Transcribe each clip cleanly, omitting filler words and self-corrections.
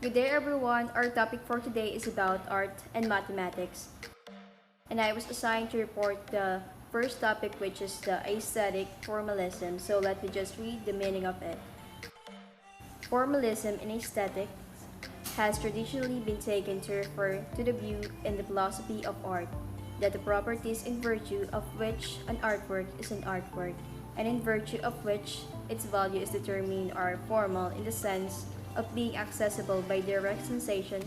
Good day everyone, our topic for today is about art and mathematics. And I was assigned to report the first topic, which is the aesthetic formalism. So let me just read the meaning of it. Formalism in aesthetics has traditionally been taken to refer to the view in the philosophy of art that the properties in virtue of which an artwork is an artwork, and in virtue of which its value is determined are formal in the sense of being accessible by direct sensation,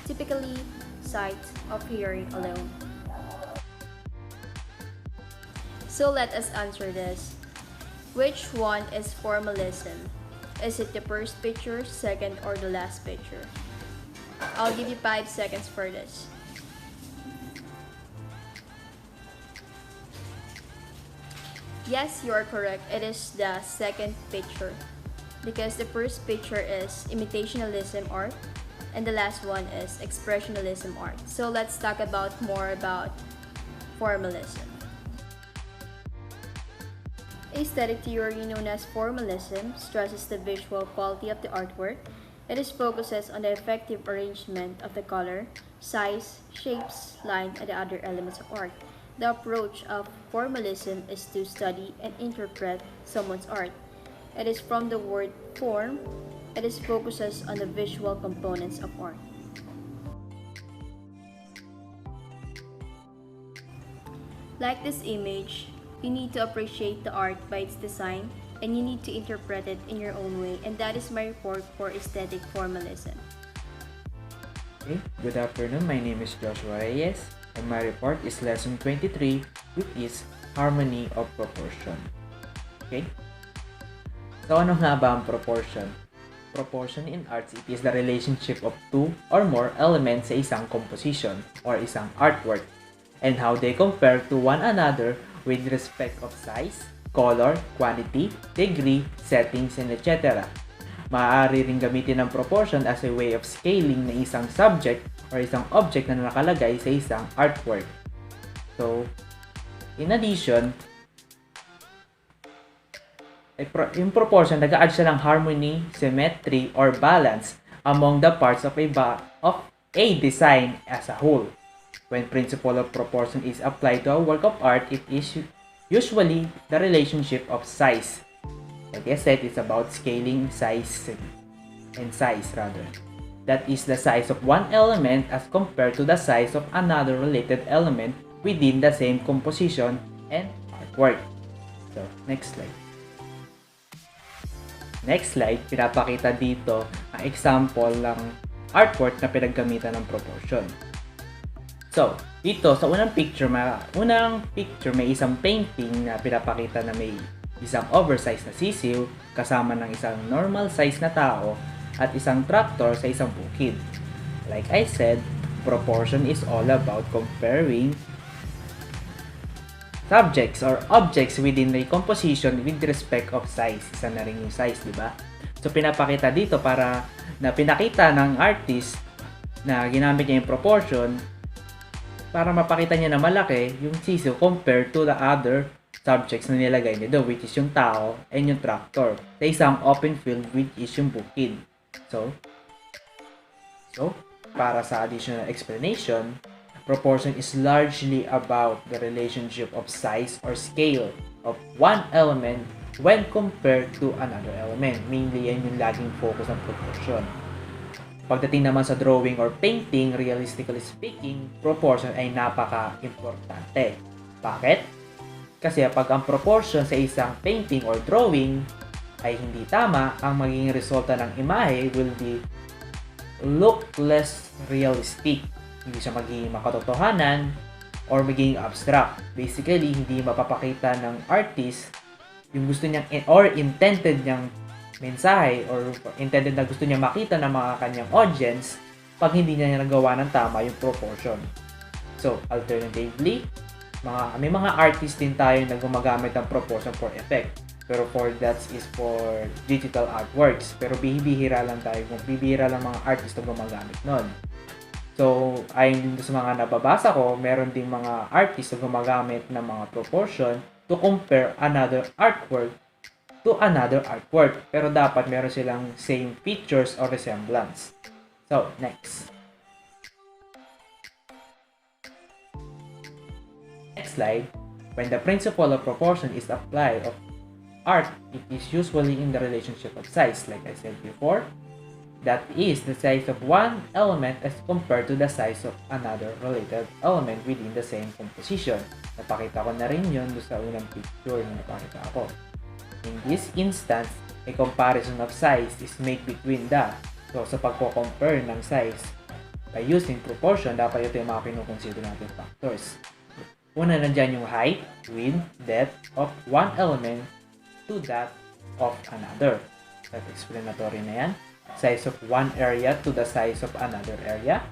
typically sight of hearing alone. So let us answer this. Which one is formalism? Is it the first picture, second, or the last picture? I'll give you 5 seconds for this. Yes, you are correct. It is the second picture. Because the first picture is imitationalism art and the last one is expressionism art. So let's talk about more about formalism. Aesthetic theory known as formalism stresses the visual quality of the artwork. It is focuses on the effective arrangement of the color, size, shapes, line, and the other elements of art. The approach of formalism is to study and interpret someone's art. It is from the word form. It is focuses on the visual components of art. Like this image, you need to appreciate the art by its design and you need to interpret it in your own way, and that is my report for aesthetic formalism. Okay, good afternoon. My name is Joshua Reyes and my report is lesson 23, which is harmony of proportion. Okay? So ano nga ba ang proportion? Proportion in arts, it is the relationship of two or more elements sa isang composition or isang artwork and how they compare to one another with respect of size, color, quantity, degree, settings, and etc. Maaari ring gamitin ang proportion as a way of scaling ng isang subject or isang object na nakalagay sa isang artwork. So, in addition, yung proportion, nag-add siya ng harmony, symmetry, or balance among the parts of a design as a whole. When principle of proportion is applied to a work of art, it is usually the relationship of size. Like I said, it's about scaling size. That is the size of one element as compared to the size of another related element within the same composition and artwork. So, next slide. Next slide, pinapakita dito ang example ng artwork na pinaggamitan ng proportion. So, dito sa unang picture may isang painting na pinapakita na may isang oversized na sisiw kasama ng isang normal size na tao at isang tractor sa isang bukid. Like I said, proportion is all about comparing subjects or objects within the composition with respect of size. Isa na rin yung size, di ba? So, pinapakita dito para na pinakita ng artist na ginamit niya yung proportion para mapakita niya na malaki yung sisiw compared to the other subjects na nilagay niya doon, which is yung tao and yung tractor sa isang open field, which is yung bukid. So, para sa additional explanation, proportion is largely about the relationship of size or scale of one element when compared to another element. Mainly, yan yung laging focus ng proportion. Pagdating naman sa drawing or painting, realistically speaking, proportion ay napaka-importante. Bakit? Kasi pag ang proportion sa isang painting or drawing ay hindi tama, ang magiging resulta ng imahe will be look less realistic. Hindi siya magiging makatotohanan or magiging abstract. Basically, hindi mapapakita ng artist yung gusto niyang or intended niyang mensahe or intended na gusto niya makita ng mga kanyang audience pag hindi niya nagawa ng tama yung proportion. So, alternatively, may mga artist din tayo na gumagamit ng proportion for effect. Pero that is for digital artworks. Pero bihira lang mga artist na gumagamit nun. So, ayon din sa mga nababasa ko, meron ding mga artist na gumagamit ng mga proportion to compare another artwork to another artwork. Pero dapat meron silang same features or resemblance. So, next. Next slide. When the principle of proportion is applied of art, it is usually in the relationship of size, like I said before. That is, the size of one element as compared to the size of another related element within the same composition. Napakita ko na rin yun doon sa unang picture na napakita ako. In this instance, a comparison of size is made between the. So, sa pagko-compare ng size, by using proportion, dapat ito yung mga kinukonsider natin factors. Una, nandyan yung height, width, depth of one element to that of another. Self-explanatory na yan. Size of one area to the size of another area.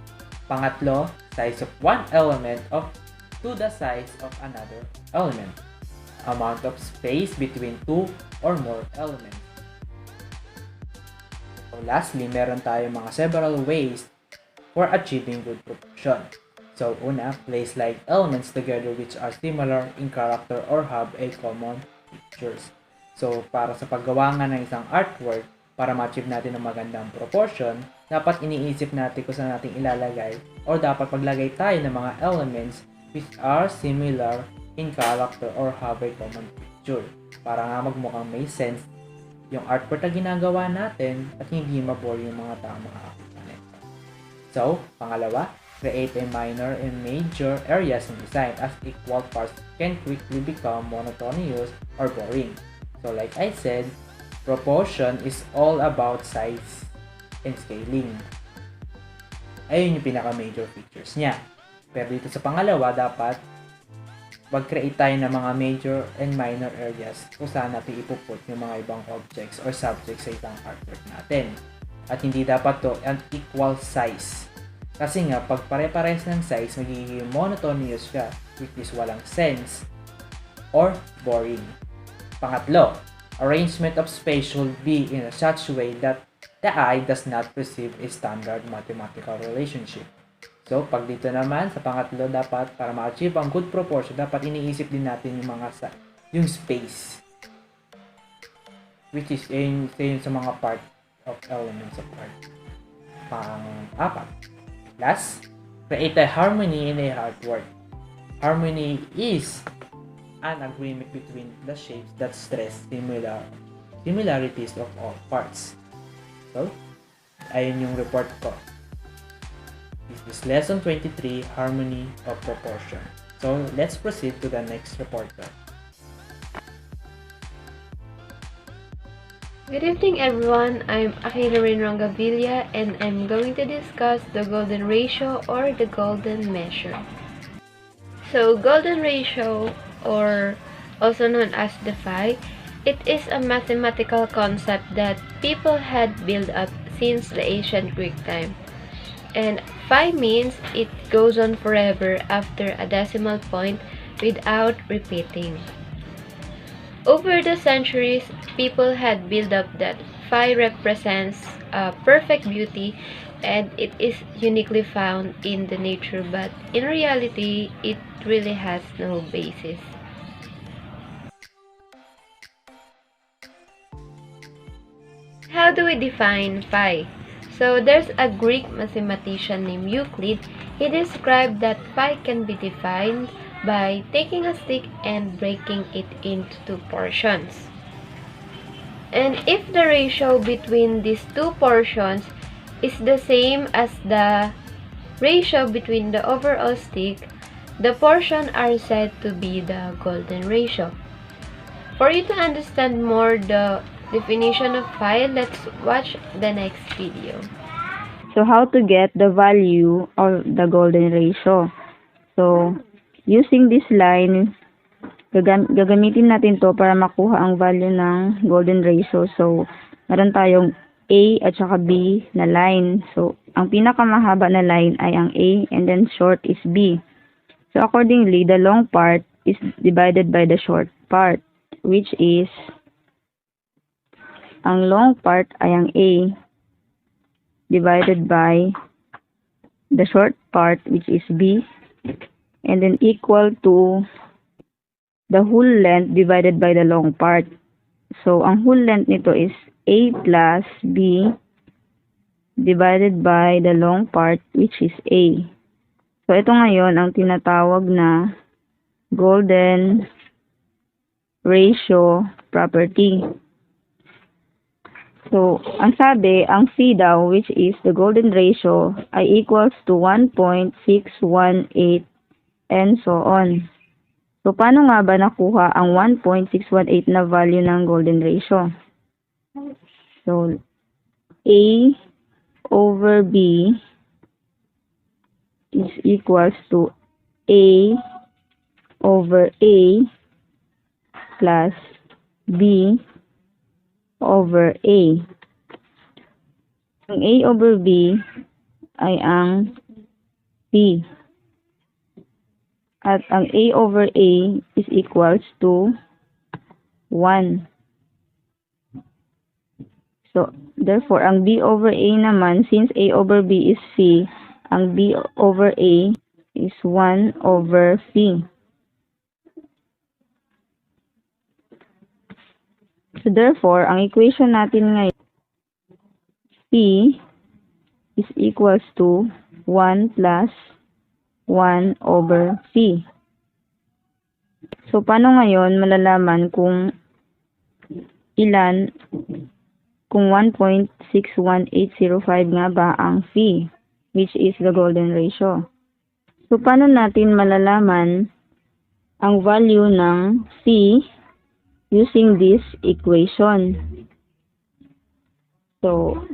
Pangatlo, size of one element to the size of another element. Amount of space between two or more elements. So lastly, meron tayo mga several ways for achieving good proportion. So una, place like elements together which are similar in character or have a common features. So para sa paggawa nga ng isang artwork, para ma-achieve natin ng magandang proportion, dapat iniisip natin kung saan natin ilalagay or dapat paglagay tayo ng mga elements which are similar in character or have a common feature. Para nga magmukhang may sense yung artwork na ginagawa natin at hindi mabore yung mga tao makakakita nito. So, pangalawa, create a minor and major areas in design as equal parts can quickly become monotonous or boring. So, like I said, proportion is all about size and scaling. Ayun yung pinaka-major features niya. Pero dito sa pangalawa, dapat mag-create tayo ng mga major and minor areas kung saan natin ipuput yung mga ibang objects or subjects sa isang artwork natin. At hindi dapat to an equal size. Kasi nga, pag pare-pares ng size, magiging monotonous siya, which is walang sense or boring. Pangatlo, arrangement of space should be in such a way that the eye does not perceive a standard mathematical relationship. So, pag dito naman, sa pangatlo, dapat, para ma-achieve ang good proportion, dapat iniisip din natin yung space. Which is, yun sa mga part of elements of art. Pang-apat. Last, create a harmony in a artwork. Harmony is an agreement between the shapes that stress similarities of all parts. So, ayun yung report ko. This is lesson 23, harmony of proportion. So, let's proceed to the next report. Good evening everyone, I'm Akira Rongavilla and I'm going to discuss the golden ratio or the golden measure. So, golden ratio, or also known as the phi, it is a mathematical concept that people had built up since the ancient Greek time. And phi means it goes on forever after a decimal point without repeating. Over the centuries, people had built up that phi represents perfect beauty and it is uniquely found in the nature, but in reality, it really has no basis. How do we define phi? So there's a Greek mathematician named Euclid. He described that phi can be defined by taking a stick and breaking it into two portions. And if the ratio between these two portions is the same as the ratio between the overall stick, the portions are said to be the golden ratio. For you to understand more the definition of phi, let's watch the next video. So how to get the value of the golden ratio? So using this line, gagamitin natin to para makuha ang value ng golden ratio. So meron tayong A at saka B na line. So ang pinakamahaba na line ay ang A and then short is B. So accordingly, the long part is divided by the short part, which is ang long part ay ang A divided by the short part, which is B, and then equal to the whole length divided by the long part. So ang whole length nito is A plus B divided by the long part, which is A. So, ito ngayon ang tinatawag na golden ratio property. So, ang sabi, ang C daw, which is the golden ratio, ay equals to 1.618 and so on. So, paano nga ba nakuha ang 1.618 na value ng golden ratio? So, A over B is equals to A over A plus B over A. Ang A over B ay ang P. At ang A over A is equals to 1. So, therefore, ang B over A naman, since A over B is C, ang B over A is 1 over C. So, therefore, ang equation natin ngayon, P is equals to 1 plus 1 over C. So, paano ngayon malalaman kung ilan, kung 1.61805 nga ba ang C, which is the golden ratio? So, paano natin malalaman ang value ng C using this equation? So,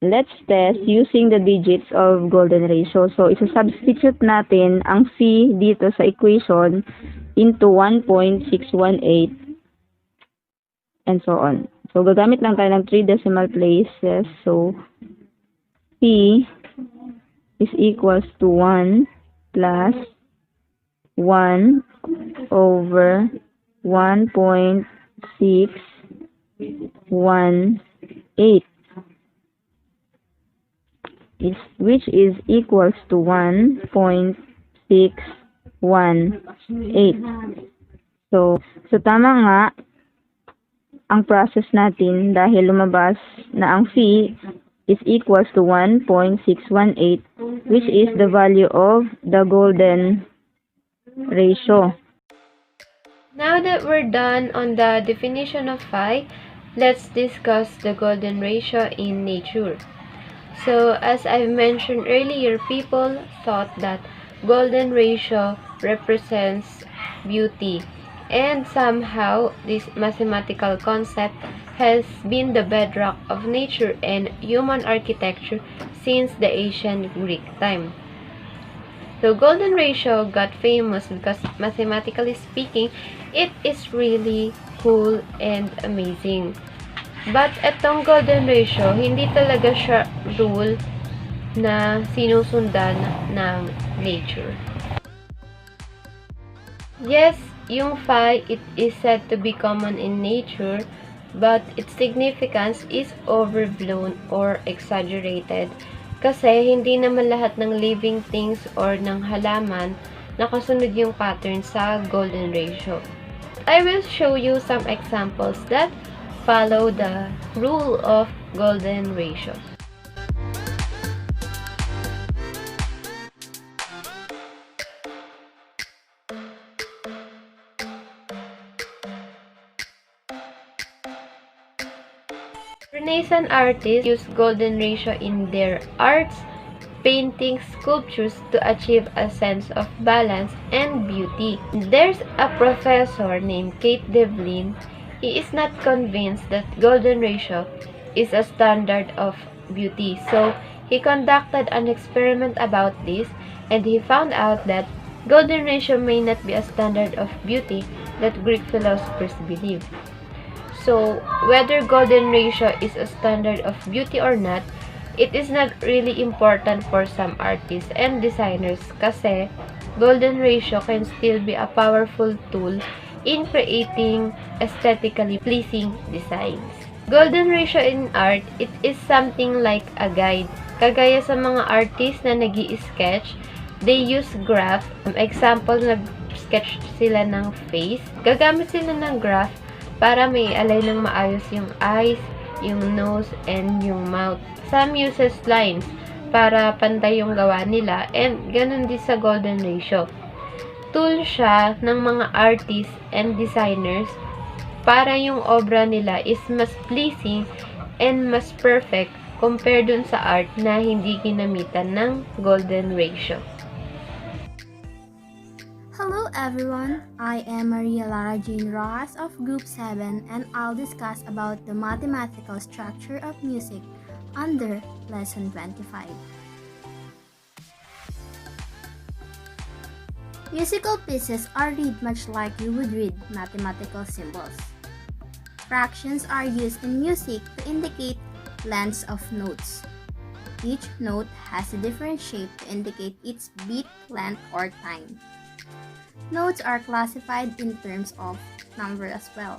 let's test using the digits of golden ratio. So, isa-substitute natin ang C dito sa equation into 1.618 and so on. So, gagamit lang tayo ng 3 decimal places. So, P is equals to 1 plus 1 over 1.618. Which is equals to 1.618. So tama nga ang process natin dahil lumabas na ang fee is equals to 1.618, which is the value of the golden ratio. Now that we're done on the definition of phi, let's discuss the golden ratio in nature. So, as I mentioned earlier, people thought that golden ratio represents beauty, and somehow this mathematical concept has been the bedrock of nature and human architecture since the ancient Greek time. So, golden ratio got famous because mathematically speaking, it is really cool and amazing. But etong golden ratio, hindi talaga siya rule na sinusundan ng nature. Yes, yung phi, it is said to be common in nature, but its significance is overblown or exaggerated kasi hindi naman lahat ng living things or ng halaman nakasunod yung pattern sa golden ratio. I will show you some examples that follow the rule of golden ratio. Renaissance artists use golden ratio in their arts, painting, sculptures to achieve a sense of balance and beauty. There's a professor named Kate Devlin. He is not convinced that golden ratio is a standard of beauty. So, he conducted an experiment about this and he found out that golden ratio may not be a standard of beauty that Greek philosophers believe. So, whether golden ratio is a standard of beauty or not, it is not really important for some artists and designers kasi golden ratio can still be a powerful tool in creating aesthetically pleasing designs. Golden ratio in art, it is something like a guide. Kagaya sa mga artists na nag-i-sketch, they use graph. Example, nag-sketch sila ng face. Gagamit sila ng graph para may align ng maayos yung eyes, yung nose, and yung mouth. Some uses lines para pantay yung gawa nila, and ganun din sa golden ratio. Tool siya ng mga artists and designers para yung obra nila is mas pleasing and mas perfect compared dun sa art na hindi ginamitan ng golden ratio. Hello everyone, I am Maria Lara Jane Rojas of Group 7 and I'll discuss about the mathematical structure of music under Lesson 25. Musical pieces are read much like you would read mathematical symbols. Fractions are used in music to indicate lengths of notes. Each note has a different shape to indicate its beat length or time. Notes are classified in terms of number as well.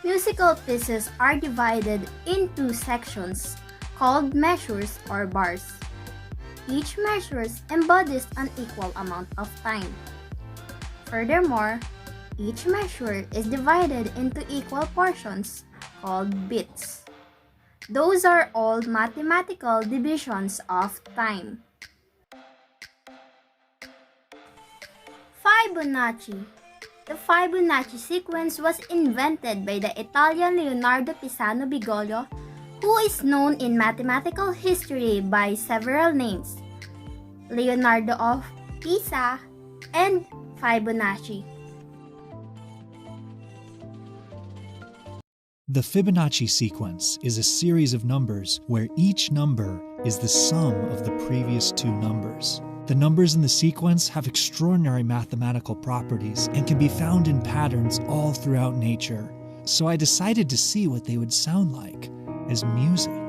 Musical pieces are divided into sections called measures or bars. Each measure embodies an equal amount of time. Furthermore, each measure is divided into equal portions called bits. Those are all mathematical divisions of time. Fibonacci. The Fibonacci sequence was invented by the Italian Leonardo Pisano Bigolio, who is known in mathematical history by several names: Leonardo of Pisa and Fibonacci. The Fibonacci sequence is a series of numbers where each number is the sum of the previous two numbers. The numbers in the sequence have extraordinary mathematical properties and can be found in patterns all throughout nature, so I decided to see what they would sound like as music.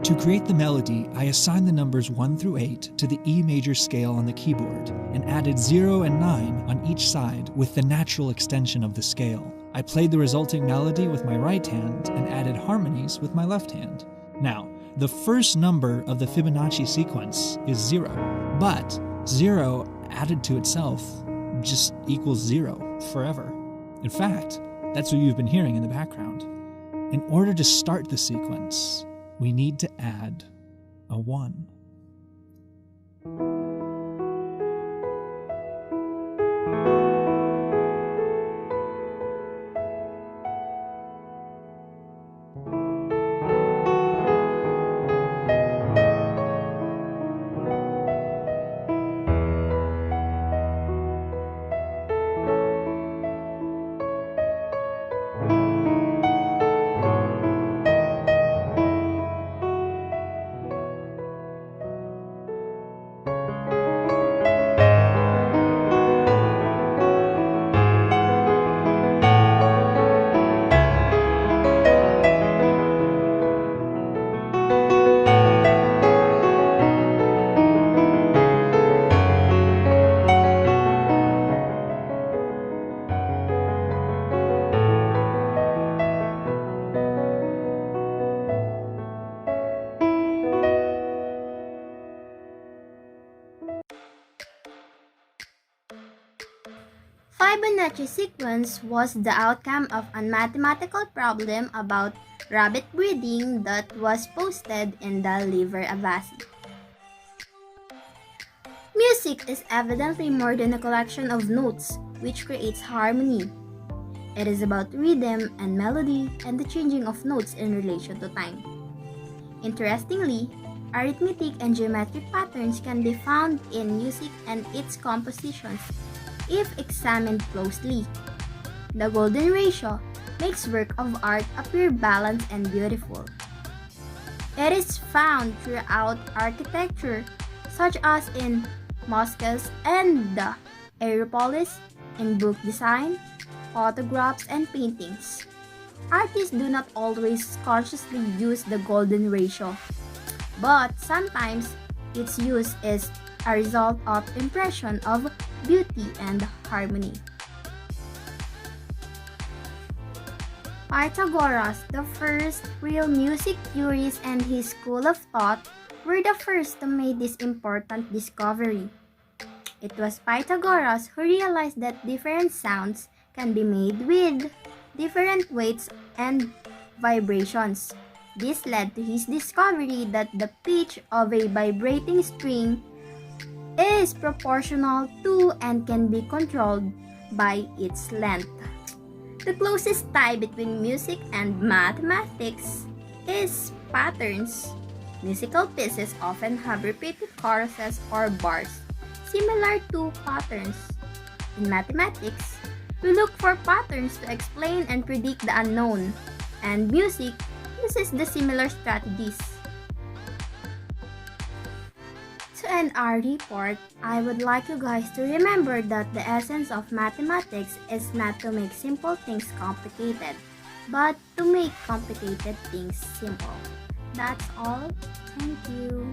To create the melody, I assigned the numbers 1 through 8 to the E major scale on the keyboard and added 0 and 9 on each side with the natural extension of the scale. I played the resulting melody with my right hand and added harmonies with my left hand. Now, the first number of the Fibonacci sequence is 0, but 0 added to itself just equals 0 forever. In fact, that's what you've been hearing in the background. In order to start the sequence, we need to add a 1. Fibonacci sequence was the outcome of a mathematical problem about rabbit breeding that was posted in the Liber Avasi. Music is evidently more than a collection of notes which creates harmony. It is about rhythm and melody and the changing of notes in relation to time. Interestingly, arithmetic and geometric patterns can be found in music and its compositions if examined closely. The golden ratio makes work of art appear balanced and beautiful. It is found throughout architecture, such as in mosques and the Aeropolis, in book design, photographs, and paintings. Artists do not always consciously use the golden ratio, but sometimes its use is a result of impression of beauty and harmony. Pythagoras, the first real music theorist, and his school of thought were the first to make this important discovery. It was Pythagoras who realized that different sounds can be made with different weights and vibrations. This led to his discovery that the pitch of a vibrating string is proportional to and can be controlled by its length. The closest tie between music and mathematics is patterns. Musical pieces often have repeated choruses or bars, similar to patterns. In mathematics, we look for patterns to explain and predict the unknown, and music uses the similar strategies. To end our report, I would like you guys to remember that the essence of mathematics is not to make simple things complicated, but to make complicated things simple. That's all. Thank you.